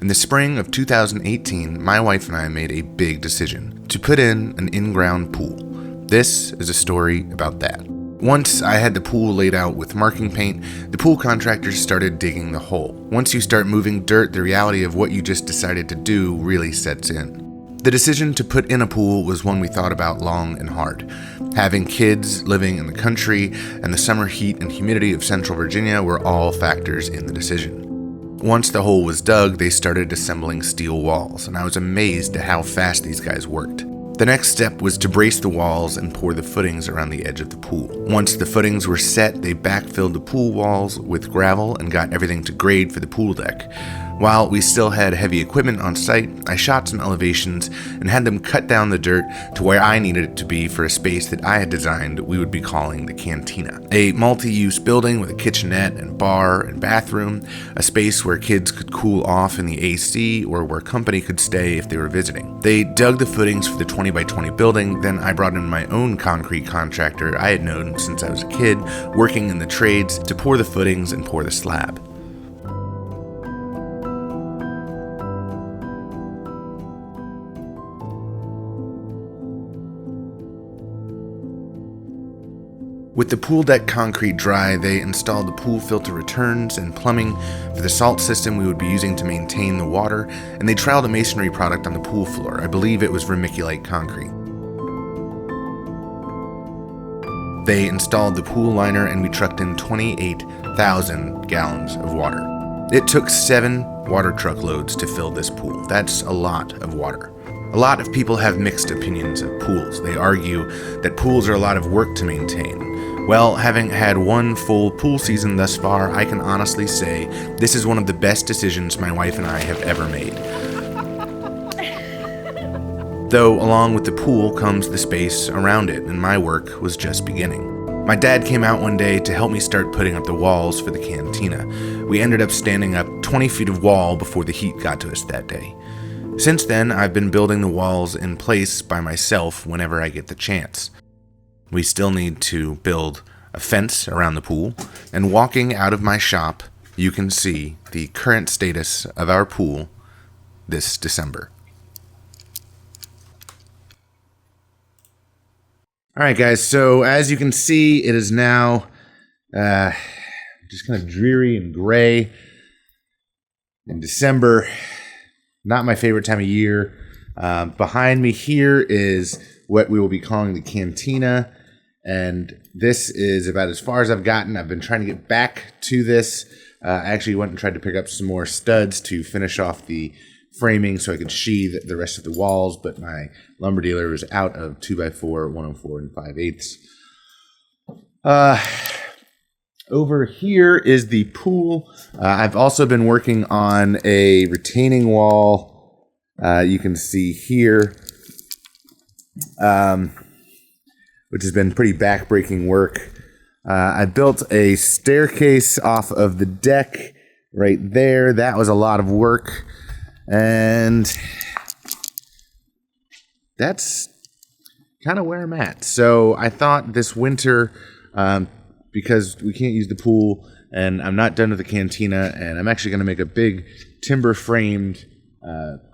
In the spring of 2018, my wife and I made a big decision to put in an in-ground pool. This is a story about that. Once I had the pool laid out with marking paint, the pool contractors started digging the hole. Once you start moving dirt, the reality of what you just decided to do really sets in. The decision to put in a pool was one we thought about long and hard. Having kids, living in the country, and the summer heat and humidity of Central Virginia were all factors in the decision. Once the hole was dug, they started assembling steel walls, and I was amazed at how fast these guys worked. The next step was to brace the walls and pour the footings around the edge of the pool. Once the footings were set, they backfilled the pool walls with gravel and got everything to grade for the pool deck. While we still had heavy equipment on site, I shot some elevations and had them cut down the dirt to where I needed it to be for a space that I had designed we would be calling the cantina. A multi-use building with a kitchenette and bar and bathroom, a space where kids could cool off in the AC or where company could stay if they were visiting. They dug the footings for the 20 by 20 building, then I brought in my own concrete contractor I had known since I was a kid, working in the trades, to pour the footings and pour the slab. With the pool deck concrete dry, they installed the pool filter returns and plumbing for the salt system we would be using to maintain the water, and they trialed a masonry product on the pool floor. I believe it was vermiculite concrete. They installed the pool liner, and we trucked in 28,000 gallons of water. It took 7 water truckloads to fill this pool. That's a lot of water. A lot of people have mixed opinions of pools. They argue that pools are a lot of work to maintain. Well, having had one full pool season thus far, I can honestly say this is one of the best decisions my wife and I have ever made. Though along with the pool comes the space around it, and my work was just beginning. My dad came out one day to help me start putting up the walls for the cantina. We ended up standing up 20 feet of wall before the heat got to us that day. Since then, I've been building the walls in place by myself whenever I get the chance. We still need to build a fence around the pool, and walking out of my shop, you can see the current status of our pool this December. Alright guys, so as you can see, it is now just kind of dreary and gray in December. Not my favorite time of year. Behind me here is what we will be calling the cantina, and this is about as far as I've gotten. I've been trying to get back to this. I actually went and tried to pick up some more studs to finish off the framing so I could sheathe the rest of the walls, but my lumber dealer was out of 2x4, 104, and 5/8. Over here is the pool. I've also been working on a retaining wall. You can see here, which has been pretty back-breaking work. I built a staircase off of the deck right there. That was a lot of work. And that's kind of where I'm at. So I thought this winter, because we can't use the pool and I'm not done with the cantina, and I'm actually going to make a big timber-framed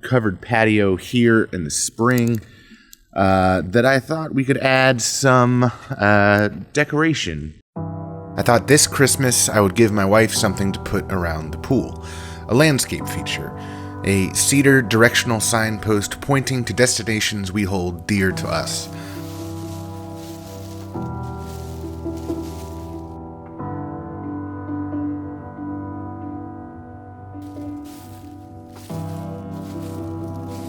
covered patio here in the spring, that I thought we could add some decoration. I thought this Christmas I would give my wife something to put around the pool. A landscape feature. A cedar directional signpost pointing to destinations we hold dear to us.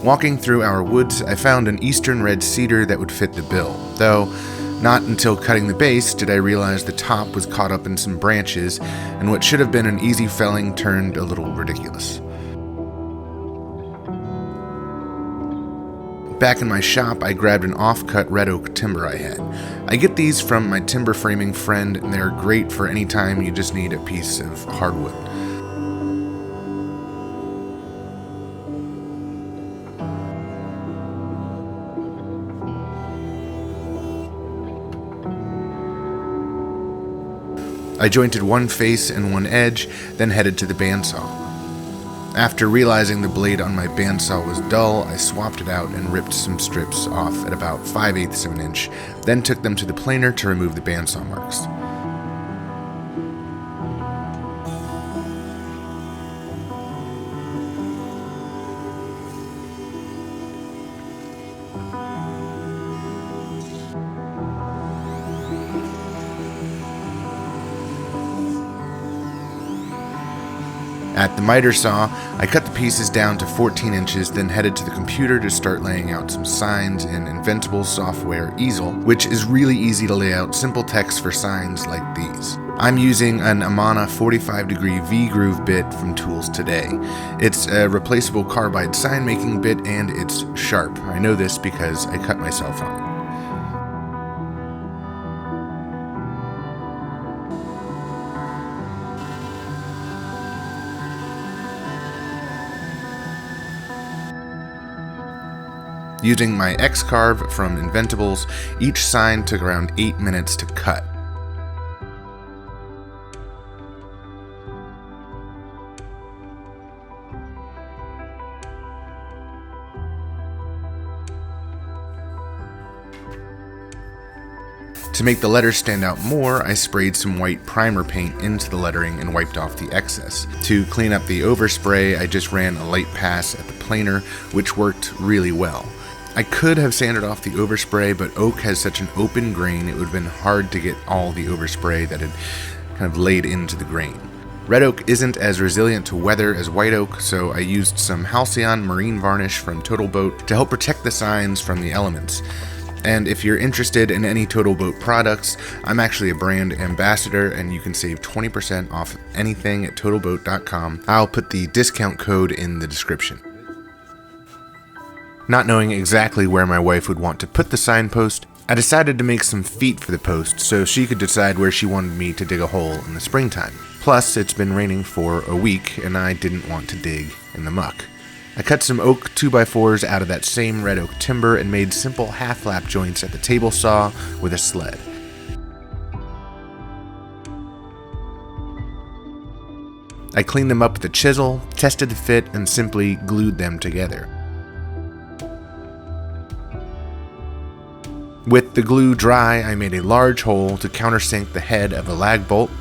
Walking through our woods, I found an eastern red cedar that would fit the bill, though not until cutting the base did I realize the top was caught up in some branches, and what should have been an easy felling turned a little ridiculous. Back in my shop, I grabbed an off-cut red oak timber I had. I get these from my timber framing friend, and they're great for any time you just need a piece of hardwood. I jointed one face and one edge, then headed to the bandsaw. After realizing the blade on my bandsaw was dull, I swapped it out and ripped some strips off at about 5/8 of an inch, then took them to the planer to remove the bandsaw marks. At the miter saw, I cut the pieces down to 14 inches, then headed to the computer to start laying out some signs in Inventables software Easel, which is really easy to lay out simple text for signs like these. I'm using an Amana 45-degree V-groove bit from Tools Today. It's a replaceable carbide sign making bit and it's sharp. I know this because I cut myself on it. Using my X-Carve from Inventables, each sign took around 8 minutes to cut. To make the letters stand out more, I sprayed some white primer paint into the lettering and wiped off the excess. To clean up the overspray, I just ran a light pass at the planer, which worked really well. I could have sanded off the overspray, but oak has such an open grain it would have been hard to get all the overspray that had kind of laid into the grain. Red oak isn't as resilient to weather as white oak, so I used some Halcyon marine varnish from Total Boat to help protect the signs from the elements. And if you're interested in any Total Boat products, I'm actually a brand ambassador and you can save 20% off anything at totalboat.com. I'll put the discount code in the description. Not knowing exactly where my wife would want to put the signpost, I decided to make some feet for the post so she could decide where she wanted me to dig a hole in the springtime. Plus, it's been raining for a week and I didn't want to dig in the muck. I cut some oak 2x4s out of that same red oak timber and made simple half-lap joints at the table saw with a sled. I cleaned them up with a chisel, tested the fit, and simply glued them together. With the glue dry, I made a large hole to countersink the head of a lag bolt,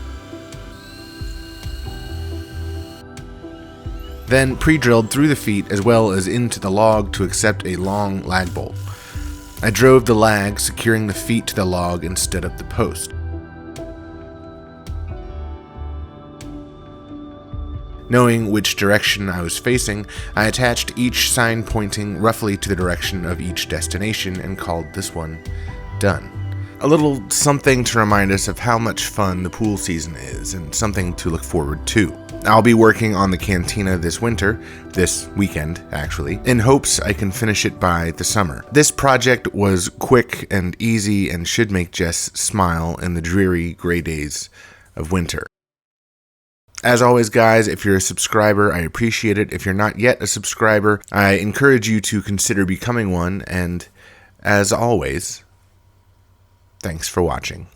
then pre-drilled through the feet as well as into the log to accept a long lag bolt. I drove the lag, securing the feet to the log instead of the post. Knowing which direction I was facing, I attached each sign pointing roughly to the direction of each destination and called this one done. A little something to remind us of how much fun the pool season is and something to look forward to. I'll be working on the cantina this weekend actually, in hopes I can finish it by the summer. This project was quick and easy and should make Jess smile in the dreary gray days of winter. As always, guys, if you're a subscriber, I appreciate it. If you're not yet a subscriber, I encourage you to consider becoming one. And as always, thanks for watching.